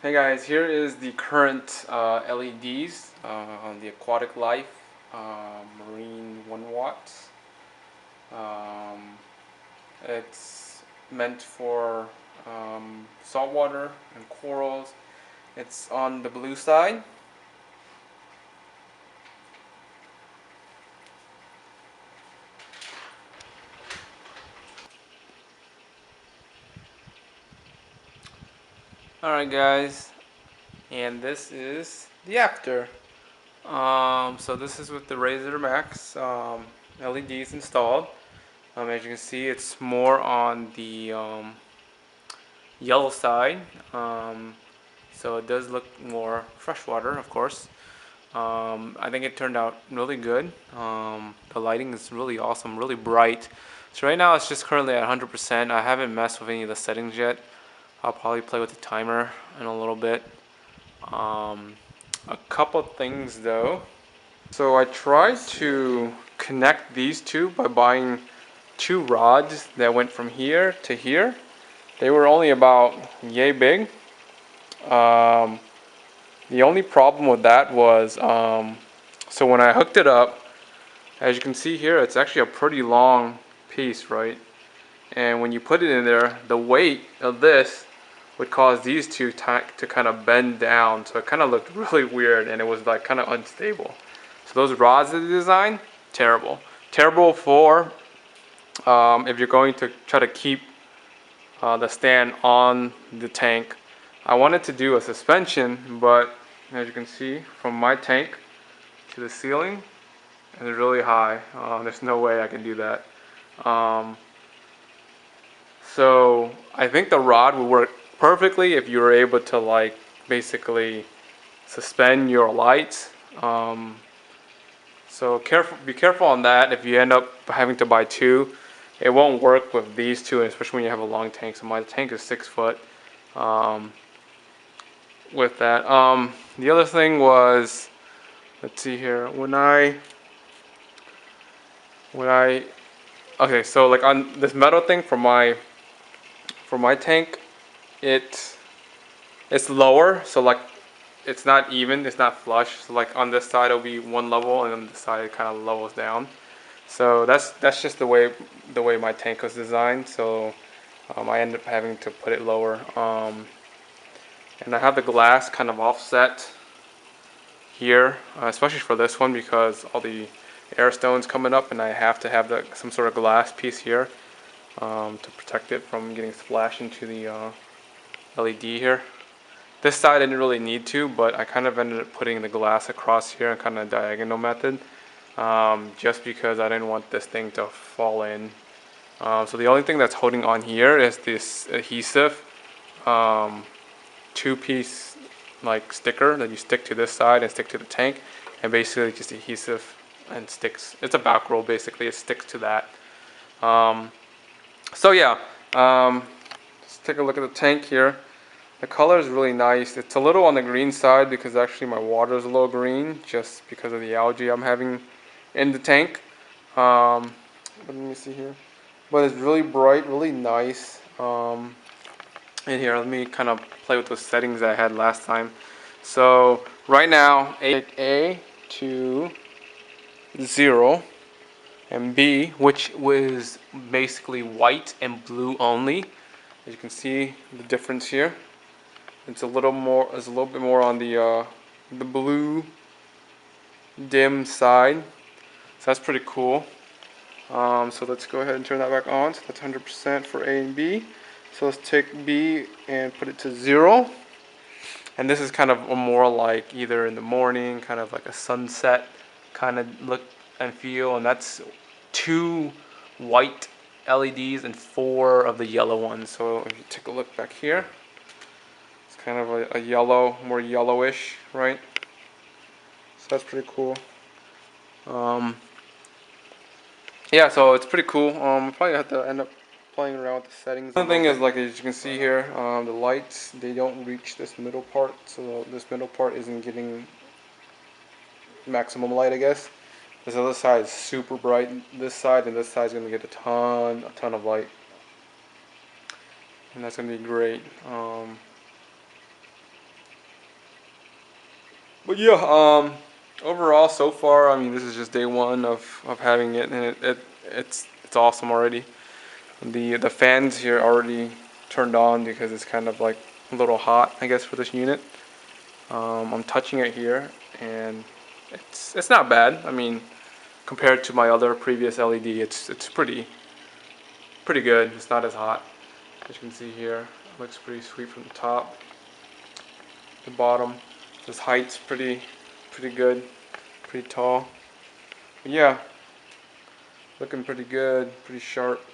Hey guys, here is the current LEDs on the Aquaticlife Marine 1 watt. Um, it's meant for saltwater and corals. It's on the blue side. Alright guys, and this is the after. So this is with the Razor Max LEDs installed. As you can see, it's more on the yellow side, so it does look more freshwater, of course. I think it turned out really good. The lighting is really awesome, really bright. So right now it's just currently at 100%. I haven't messed with any of the settings yet. I'll probably play with the timer in a little bit. A couple things though. So I tried to connect these two by buying two rods that went from here to here. They were only about yay big. The only problem with that was, so when I hooked it up, as you can see here, it's actually a pretty long piece, right? And when you put it in there, the weight of this would cause these two to kind of bend down. So it kind of looked really weird and it was like kind of unstable. So those rods that they designed, terrible. Terrible for if you're going to try to keep the stand on the tank. I wanted to do a suspension, but as you can see from my tank to the ceiling, it's really high. There's no way I can do that. So I think the rod would work perfectly if you were able to like basically suspend your lights. So be careful on that. If you end up having to buy two, it won't work with these two, especially when you have a long tank. So my tank is 6 foot. With that, the other thing was, let's see here. Okay, so like on this metal thing for my tank, it's lower, so like it's not even, it's not flush. So like on this side it'll be one level, and on this side it kind of levels down. So that's just the way my tank was designed. So I ended up having to put it lower. And I have the glass kind of offset here, especially for this one because all the air stones coming up, and I have to have some sort of glass piece here to protect it from getting splashed into the LED here. This side I didn't really need to, but I kind of ended up putting the glass across here in kind of diagonal method, just because I didn't want this thing to fall in. So the only thing that's holding on here is this adhesive two-piece like sticker that you stick to this side and stick to the tank, and basically just adhesive and sticks. It's a back roll basically. It sticks to that. So yeah, let's take a look at the tank here. The color is really nice. It's a little on the green side because actually my water is a little green just because of the algae I'm having in the tank. But let me see here. But it's really bright, really nice. In here, let me kind of play with the settings I had last time. So right now, A to 0, and B, which was basically white and blue only. As you can see the difference here. It's a little bit more on the blue dim side. So that's pretty cool. So let's go ahead and turn that back on. So that's 100% for A and B. So let's take B and put it to 0. And this is kind of a more like either in the morning, kind of like a sunset kind of look and feel. And that's 2 white LEDs and 4 of the yellow ones. So if you take a look back here, it's kind of a yellow, more yellowish, right? So that's pretty cool. Yeah, so it's pretty cool. I'll probably have to end up playing around with the settings. One thing is, like as you can see here, the lights, they don't reach this middle part, so this middle part isn't getting maximum light, I guess. This other side is super bright, this side, and this side is going to get a ton of light, and that's going to be great. But yeah, overall so far, I mean, this is just day one of having it, and it's awesome already. The fans here already turned on because it's kind of like a little hot, I guess, for this unit. I'm touching it here, and it's not bad. I mean, compared to my other previous LED, it's pretty good. It's not as hot. As you can see here, it looks pretty sweet from the top. The bottom, this height's pretty good, pretty tall. But yeah, looking pretty good, pretty sharp.